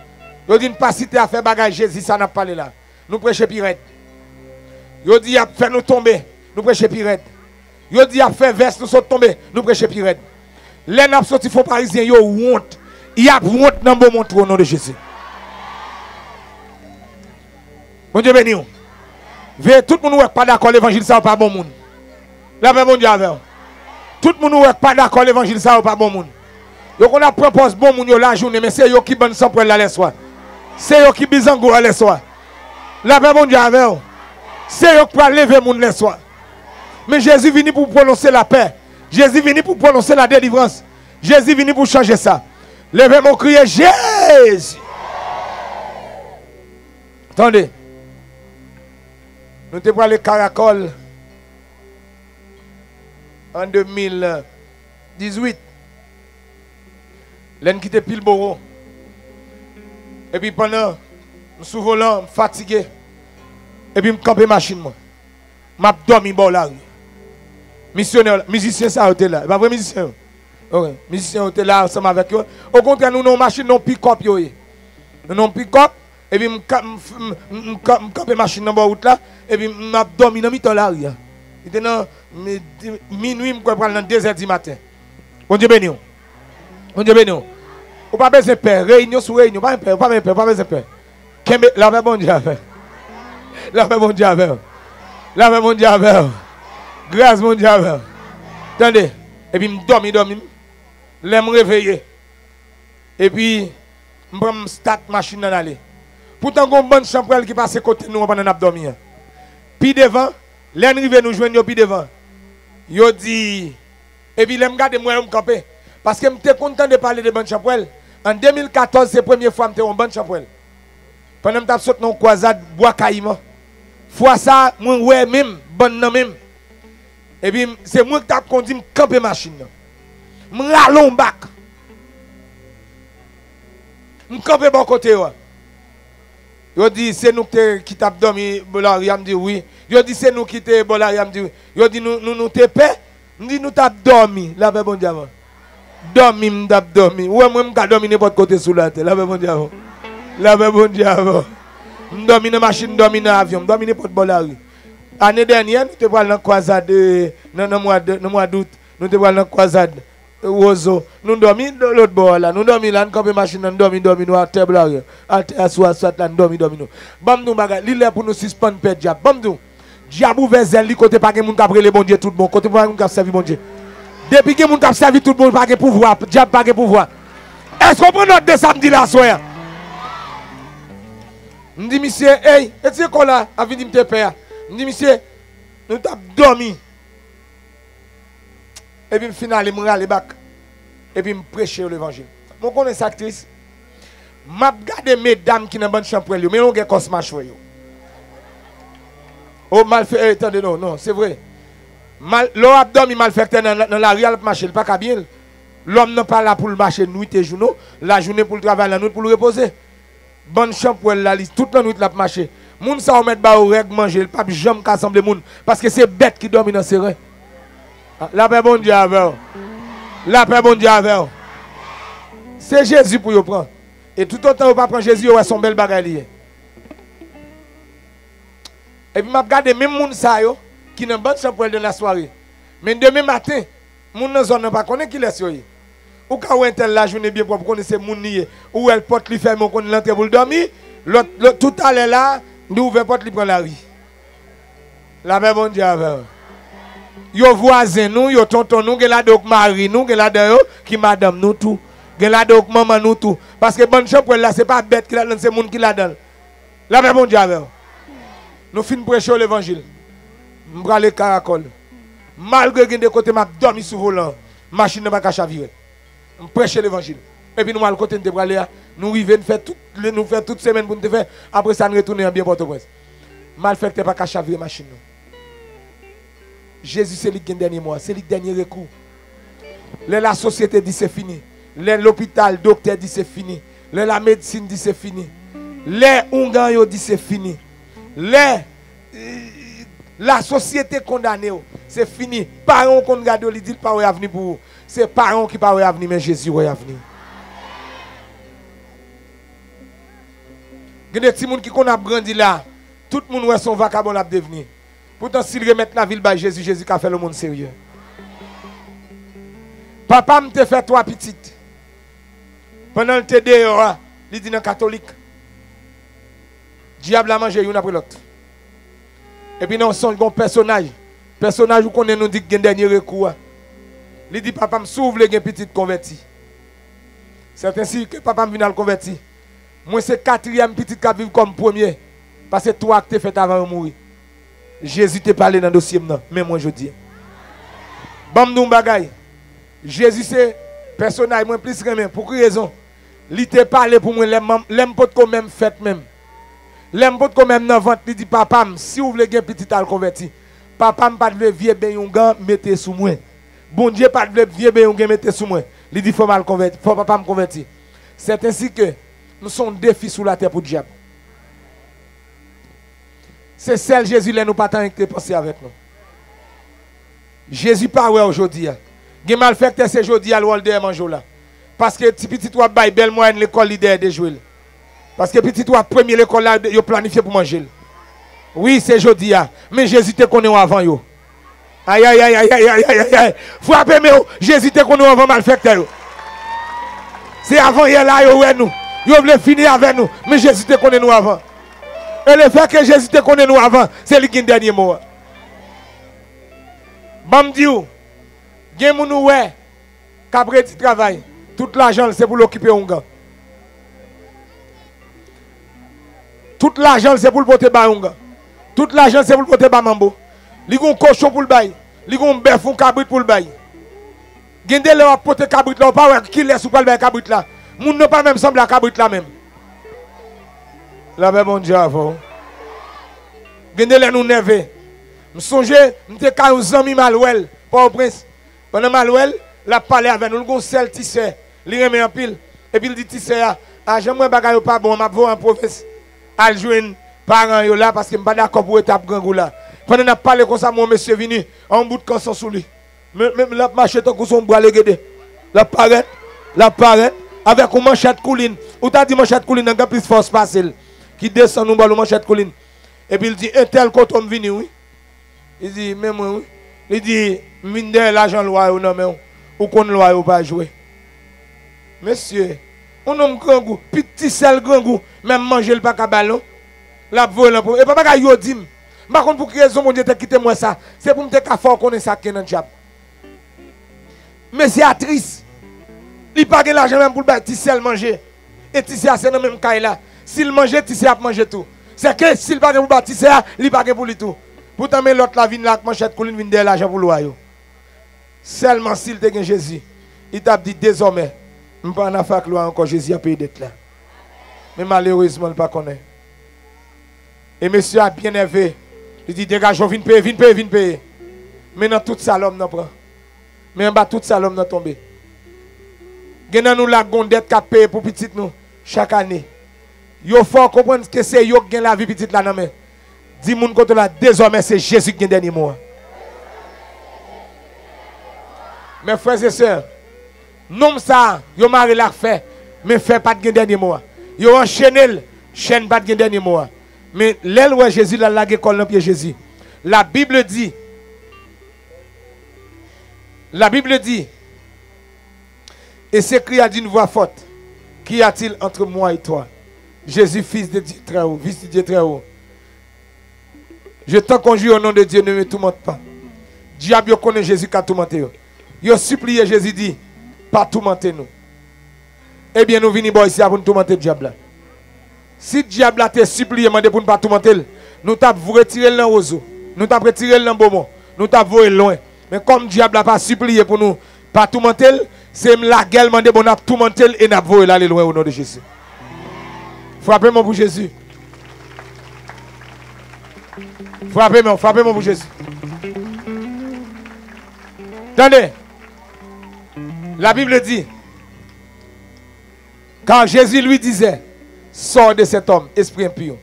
Vous dites pas citer à faire bagage Jésus, ça n'a pas parlé là. Nous prêchons pirate. Vous dites à faire nous tomber, nous prêchons pirate. Vous dites à faire verse, nous sommes tombés, nous prêchons pirate. Les n'a sorti fonds parisiens, ils ont honte. Il y a honte dans le monde au nom de Jésus. Bon Dieu béni. Tout le monde n'est pas d'accord l'évangile, ça n'est pas bon monde. La paix bon Dieu avec. Tout le monde n'est pas d'accord l'évangile, ça n'est pas bon monde. Donc on a proposé bon monde la journée, mais c'est eux qui bonne sans pour la soir. C'est eux qui bizango la soir. La paix bon Dieu avec. C'est eux qui peuvent lever monde la soir. Mais Jésus venu pour prononcer la paix. Jésus venu pour prononcer la délivrance. Jésus venu pour changer ça. Levez mon cri, Jésus. Attendez. Nous avons les Caracol en 2018. L'un quitté Pilboro. Et puis pendant, je suis volant, fatigué. Et puis je campe machine. Je dormi bon là. Missionnaire, musicien ça était là. Pas vrai musicien. OK, musicien était là ensemble avec eux. Au contraire, nous avons machine non pick-up yo. Nous avons pick-up et puis je campe machine dans la route là et puis je dormi dans mi-temps là. Il était dans minuit, je prends dans 2h du matin. Bon Dieu béni. Bon Dieu béni. Ou pas besoin de peur, réunion sur réunion, pas besoin de peur, pas besoin de peur. La paix bon Dieu avec. La paix bon Dieu avec. La paix bon Dieu avec. Grâce bon Dieu avec. Attendez. Et puis je dormi. Je me réveiller. Et puis je prends start machine dans l'aller. Pourtant il y a une bonne chambre qui passe à côté de nous pendant que nous dormir. Puis devant, l'un rive nous joindre puis devant. Yo dit et puis je me garde moi me camper. Parce que je suis content de parler de Ban Champouel. En 2014, c'est la première fois que je suis en Ban Champouel. Pendant que je suis dans une croisade, bois caïman. Fois ça, moi, ouais, même, bon, non, même. Et puis, c'est moi qui ai conduit, je camper machine. Je râle en bac. Je campe bon côté. Yo dit c'est nous qui t'a dormi, Bolariam dit oui. Yo dit c'est nous qui t'es Bolariam dit oui. Yo dit nous t'es paix. Dit nous t'a dormi, la paix bon diable. Dormi, m't'a dormi. Ouais moi m'ta dormi n'importe côté sous la terre, la paix bon diable. La paix bon diable. M'dormi dans machine, dormi dans avion, dormi n'importe Bolari. Année dernière, nous te parlons dans croisade dans le mois d'août, nous te parlons dans croisade. Ozo, nous dormons de l'autre bord là, nous dormons là, nous campons machine, nous dormons, nous à table là, à soit là, nous dormons. Bam nous bagarre, l'île pour nous suspendre père diable. Bam nous, diable ouvert zèle, li côté pas que moun capre le bon Dieu tout bon, côté pas moun cap servi bon Dieu. Depuis que moun cap servi tout bon, pas que pouvoir, diable pas que pouvoir. Est-ce qu'on prend notre de samedi là soir? On dit monsieur, hey, est-ce qu'on là, a venir me père. On dit monsieur, nous t'avons dormi. Et puis, finalement, je suis back. Et puis, je prêche l'évangile. Je connais cette actrice. Je regarde mesdames qui sont dans le chambre, mais on a cosma choy. Oh, mal fait. Attendez, non, c'est vrai. L'homme abdomen mal fait dans la rue, il marche pas bien. L'homme n'est pas là pour le marcher nuit et jour. La journée pour le travail, la nuit pour le reposer. Bonne chambre, toute la nuit, il marcher. Moun sa ou met ba ou règle manger, le pape jamais qu'assemble moun. Parce que c'est bête qui dorment dans ses reins. La paix bon Dieu avec. La paix bon Dieu avec. C'est Jésus pour vous prendre. Et tout autant vous pas prendre Jésus, vous son bel bagage. Et puis, je regarde même moun sa yo, qui n'a pas de chambre de la soirée. Mais demain matin, moun nan zone pas connaît qui laisse yo. Ou quand on tel la journée bien propre, connaissez moun nié. Ou elle porte li ferme, on connaît l'entrée pour le dormir. Tout à l'heure là, nous ouvrons porte li prend la rue. La paix bon Dieu avec. Yo voisin nous, yo tonton nous, gen la dok mari nous, gen la de qui madame nous tout. Gen la dok maman nous tout. Parce que bonne chambre là, c'est pas bête qui la donne, c'est moun qui la donne. La paix bon Dieu avec. Nous finissons prêcher l'évangile. M'bra les caracoles. Malgré que de côté m'a dormi sous volant, machine n'a pas qu'à chavirer. On prêche l'évangile. Et puis nous mal côté de braler, nous arrivons faire toute semaine pour nous faire. Après ça nous retourner en bien Port-au-Prince. Mal fait que pas qu'à chavirer machine. Jésus c'est le dernier mois, c'est le dernier recours. La société dit c'est fini. L'hôpital, docteur dit c'est fini. La médecine dit c'est fini. Les Hongans dit c'est fini. La société condamnée, c'est fini. Parents qu'on regarde, ils disent pas où avenir pour vous. C'est parents qui parlent avenir, mais Jésus où avenir. Il y a des petits gens qui ont grandi là. Tout le monde a son vacabon à devenir. Pourtant, s'il remet la ville par Jésus, Jésus a fait le monde sérieux. Papa m'a fait 3 petites. Pendant le TDA, il dit dans catholique. Diable a mangé une après l'autre. Et puis, nous sommes un personnage. Personnage où on nous dit qu'il y a un dernier recours. Il dit, papa me s'ouvre les petites convertis. C'est ainsi que papa me vient le converti. Moi, c'est 4e petite qui vivre comme premier. Parce que 3 actes fait avant de mourir. Jésus t'a parlé dans le dossier, mais moi je dis. Bam nou bagay. Jésus c'est personnage moins plus que même. Pour quelle raison? Il t'a parlé pour moi, l'aime pas de même fait même. L'aime pas de même dans vente, il dit papa, si vous voulez un petit al converti, papa me pas de vieux ben yon gant mettez sous moi. Bon Dieu pas de vieux ben yon gant mettez sous moi. Il dit faut mal convertir, faut papa me convertir. C'est ainsi que nous sommes défis sous la terre pour le diable. C'est celle Jésus là nous pas tant que penser avec nous. Jésus pas ouais aujourd'hui. Gen mal fait que c'est aujourd'hui à l'older manger là. Parce que petit toi bail belle moyenne l'école leader de jouer. Parce que petit toi premier l'école là yo planifié pour manger. Oui, c'est aujourd'hui mais Jésus te connaît avant yo. Aïe aïe aïe aïe aïe aïe aïe. Frappez mais Jésus te connaît avant mal fait que. C'est avant hier là yo ouais nous. Yo voulait finir avec nous mais Jésus te connaît nous avant. Et le fait que Jésus te connaît nous avant, c'est le dernier mot. Bam di ou, gen moun ou ouais, qu'après tu travail, tout l'argent c'est pour l'occuper un gars. Tout l'argent c'est pour le porter ba un gars. Tout l'argent c'est pour le porter ba mambo. Li gon cochon pour le bail, li gon bœuf ou cabrit pour le bail. Gende le va porter cabrit là, pas qui laisse ou pas le cabrit là. Moun ne pas même semble la cabrit là même. La paix bon Dieu avant. Gende le nous nerveux. Me songe, m'te ka aux amis Malouel, pas au prince. Pendant Malouel, la parler avec nous, gon sel tissé, li remet en pile et puis il dit tissé ah j'aimerais bagaille pas bon, m'a voir en province. Al joindre parents yo là parce que m'pas d'accord pour étape grand là. Pendant n'a parlé comme ça mon monsieur venu en bout de canson sous lui. Même la marche tant que son bras le guédé. La paraît avec une manchette couline. Ou t'as dit manchette couline en plus force facile qui descend nous ballon manchette couline. Et puis il dit un tel quand on venu oui. Il dit même oui. Il dit mine de l'argent loi ou non mais ou qu'on loi ou pas jouer. Monsieur, on homme grand goût, petit sel grand goût, même manger le pas à ballon. La voler et pas pas yo dim. Par contre pour que raison mon Dieu te quitter moi ça, c'est pour me te ka fort connaître ça qui dans diable. Mais c'est triste. Il pas l'argent même pour le petit sel manger. Et tissé c'est dans même caille là. S'il mange tissé a manger tout. C'est que s'il pas pour tissé, il pas pour lui tout. Pourtant mais l'autre la vinn là manchette colline vinn de l'argent pour loi yo. Seulement s'il te gagne Jésus, il t'a dit désormais, je ne peux pas faire loi encore Jésus a payé d'être là. Mais malheureusement il pas connaît. Et monsieur a bien élevé. Il dit dégage, viens payer. Maintenant tout ça l'homme n'en prend. Mais en bas tout ça l'homme n'en tombe. Gen nous la gondette qui paye pour petite nous chaque année. Yo faut comprendre que c'est yo qui gagne la vie petite là non mais. Dis moun côté là désormais c'est Jésus qui gagne dernier mot. Mes frères et sœurs, nom ça, yo mari l'a fait, mais fait pas de dernier mot. Yo enchaîné, chaîne pas de dernier mot. Mais l'aile où Jésus l'a lagué colle dans pied Jésus. La Bible dit, et s'écria d'une voix forte, qu'y a-t-il entre moi et toi? Jésus, fils de Dieu très haut, fils de Dieu très haut. Je t'en conjure au nom de Dieu, ne me tourmente pas. Diable connaît Jésus qui a tourmenté. Yo supplié Jésus dit, pas tourmenter nous. Eh bien, nous venons ici pour nous tourmenter le diable. Si le diable t'a supplié pour ne pas tourmenter, nous t'avons retiré le roseau, nous t'avons retiré le beaumont, nous t'avons volé loin. Mais comme le diable n'a pas supplié pour nous pas tourmenter, c'est la gueule demandé pour nous tourmenter et nous volé aller loin au nom de Jésus. Frappez-moi pour Jésus. Frappez-moi pour Jésus. Attendez. La Bible dit, quand Jésus lui disait, sors de cet homme, esprit impur.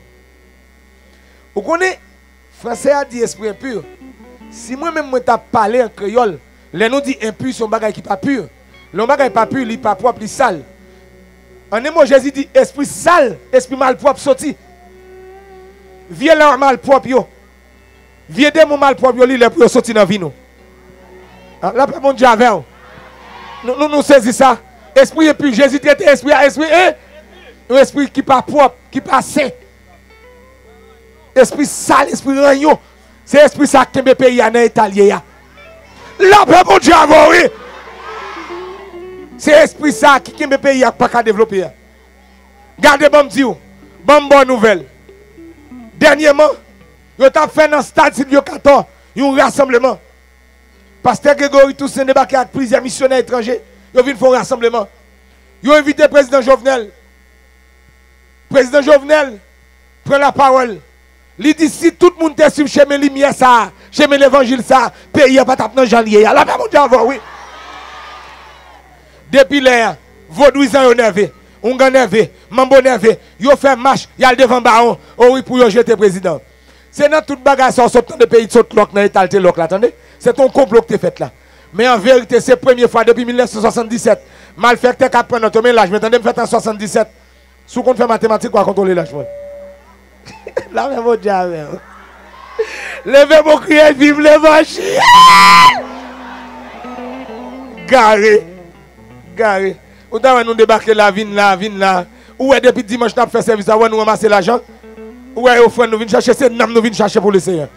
Vous connaissez, français a dit esprit impur. Si moi-même je t'ai parlé en créole, les nous dit impur, son bagage qui n'est pas pur. Le bagage n'est pas pur, il n'est pas propre, il est sale. En un mot, Jésus dit esprit sale, esprit mal propre sorti. Viens là mal propre yo. Viens de mon mal propre yo, il est pour sortir dans la vie nous. Là, pas mon Dieu avec nous. Nous saisissons ça. Esprit impur, Jésus traite esprit à esprit. Un esprit qui n'est pas propre, qui n'est pas saint. Esprit sale, esprit ragnon. C'est l'esprit ça qui est pays en Italien. Là, pas mon Dieu avec oui. C'est l'esprit ça qui est pays pas qu'à développer. Gardez bon Dieu. Bonne nouvelle. Dernièrement, vous avez fait dans le stade Silvio 14 un rassemblement. Pasteur Grégory Toussaint débarqué avec plusieurs missionnaires étrangers. Ils viennent faire un rassemblement. Ils ont invité le président Jovenel. Le président Jovenel prend la parole. Il dit si tout le monde est sur chemin lumière ça, chemin l'évangile ça, pays n'a pas tapé dans janvier. Alors pas mon Dieu avant, oui. Depuis là, vaudouisant ont nervé, on a nervé, mambo nervé, ils fait marche, il y a le devant baron, oh oui pour jeter président. C'est dans toute bagarre ça sortant de pays saute loc dans l'état loc là, attendez. C'est ton complot que tu fait là. Mais en vérité, c'est la première fois depuis 1977. Mal fait que tu as pris notre mélange. Mais attendez, me fait en 77. Sous qu'on fait mathématiques, quoi contrôler l'âge. Là, mais mon Dieu. Levez mon crier, vive l'évangile. Garé. Où t'as nous débarquer la vine là. Où est depuis dimanche, nous avons fait service, où nous ramasser l'argent. Où est au frère, nous venons chercher, c'est nous venons chercher pour le Seigneur.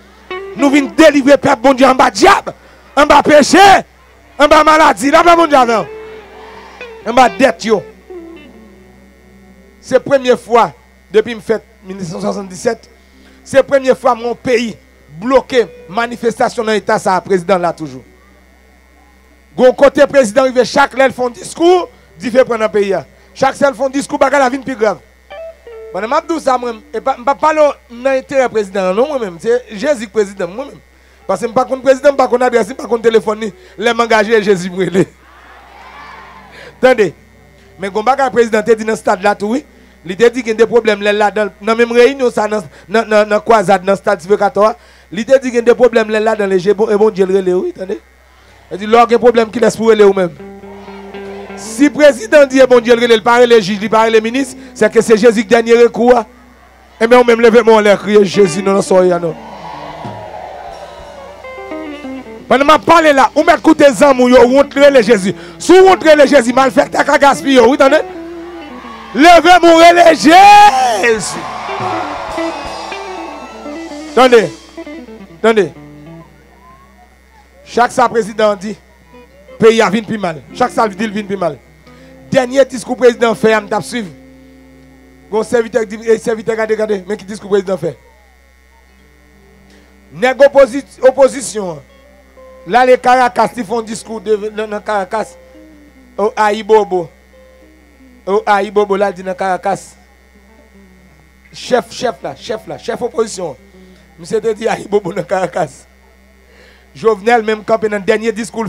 Nous venons délivrer peuple bon Dieu en bas diable, en bas péché, en bas maladie, là bas bon Dieu en bas dette yo. C'est la première fois depuis 1977, c'est la première fois mon pays bloqué manifestation dans l'état ça président là toujours. Gon côté président arrive chaque lèl font discours, dit fait prendre un pays. Chaque seul font discours bagarre la vie plus grave. Bon, m'a dit ça moi et pas parler dans intérêt président non moi même, c'est Jésus président moi même. Parce que pas contre président, pas contre adresse, pas contre téléphone, les m'engager Jésus brûlé. Attendez. Mais quand le président te dit dans ce stade là tout oui, il te dit qu'il y a des problèmes là dans la même réunion ça dans croisade dans le stade Sivekator, il te dit qu'il y a des problèmes là dans les bon Dieu relé oui, attendez. Il dit là il y a problème qui laisse pour relé ou même. Si le président dit bon Dieu relé, il parle les juges, il parle les ministres, c'est que c'est Jésus qui dernier recours. Et bien on même lever mon l'air crier Jésus non soyez non. Pendant que je parle là, vous mettez côté des hommes, vous montrez le Jésus. Si vous montrez le Jésus, mal fait, t'as qu'à gaspiller. Vous entendez? Levez mon le Jésus. Attendez. Attendez. Chaque sa président dit, le pays a vint plus mal. Chaque sa dit, il vient plus mal. Dernier discours président fait, je t'ai suivi. Bon serviteur dit, regardez, mais qui discours président fait? Nèg opposition. Là, les Caracas, ils font discours dans Caracas. Au Aïbobo. Au Aïbobo, là, dit dans Caracas. Chef opposition. Monsieur te dit Aïbobo dans Caracas. Jovenel, même campé dans le dernier discours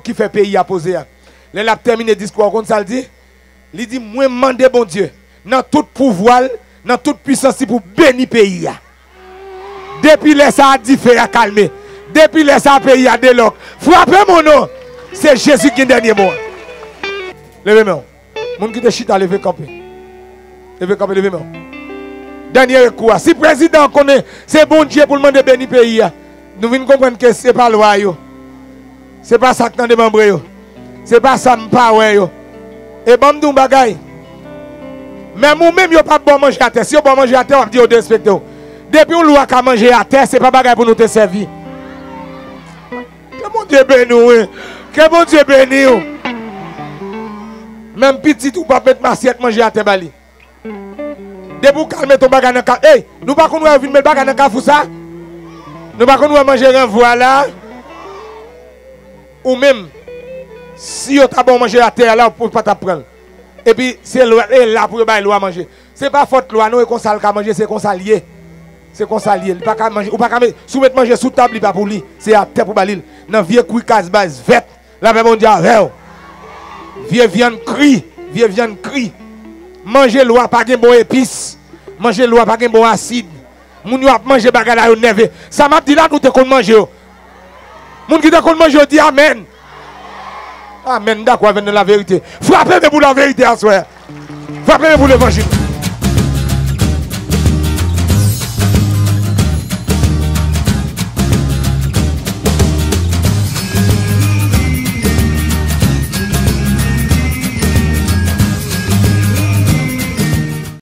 qui fait pays à poser. Là, il a terminé le discours, comme ça, il dit, moi, demande bon Dieu, dans tout pouvoir, dans toute puissance, pour bénir le pays. Depuis là, ça a dit, faire calmer. Depuis les ça pays à déloc. Frappez mon nom. C'est Jésus qui est dernier mot. Levez-moi. Mon qui te chita, levez camper. Levez camper, levez-moi. Dernier recours. Si le président connaît, c'est bon Dieu pour le demander béni pays. Nous venons comprendre que ce n'est pas loi. Ce n'est pas ça que nous demandons. Ce n'est pas ça que nous parlons. Et bon, nous bagaille. Mais nous-mêmes, nous ne pouvons pas manger à terre. Si nous ne manger à terre, on dit au respecter. Depuis on loi qu'à manger à terre, ce n'est pas bagaille pour nous te servir. Que bon Dieu bénisse. Que bon Dieu bénisse. Même petit ou pas mettre ma assiette manger à terre bali. Depuis vous calmer ton bagage dans le café. Hey, nous ne pouvons pas venir mettre bagage dans le café ça. Nous ne pouvons pas manger un voilà. Ou même, si vous avez manger à terre là, vous ne pouvez pas prendre. Et puis, c'est là pour vous manger. Ce n'est pas faute loi, nous, qu'on s'allie à manger, c'est qu'on s'allie. C'est qu'on s'allie. Pas qu'à manger. Ou pas qu'à soumettre manger sous table, il pas pour lui. C'est à terre pour balil. Dans vieux couille casse base, vête. La même on dit avec. Vieux viande cri. Vieux viande cri. Manger loi pas de bon épice. Manger loi pas de bon acide. Moun yo a manger bagarre là nerveux. Ça m'a dit là nous te qu'on manger. Moun qui te qu'on manger dit amen. Amen d'accord avec la vérité. Frappez pour la vérité à soir. Frappez pour l'évangile.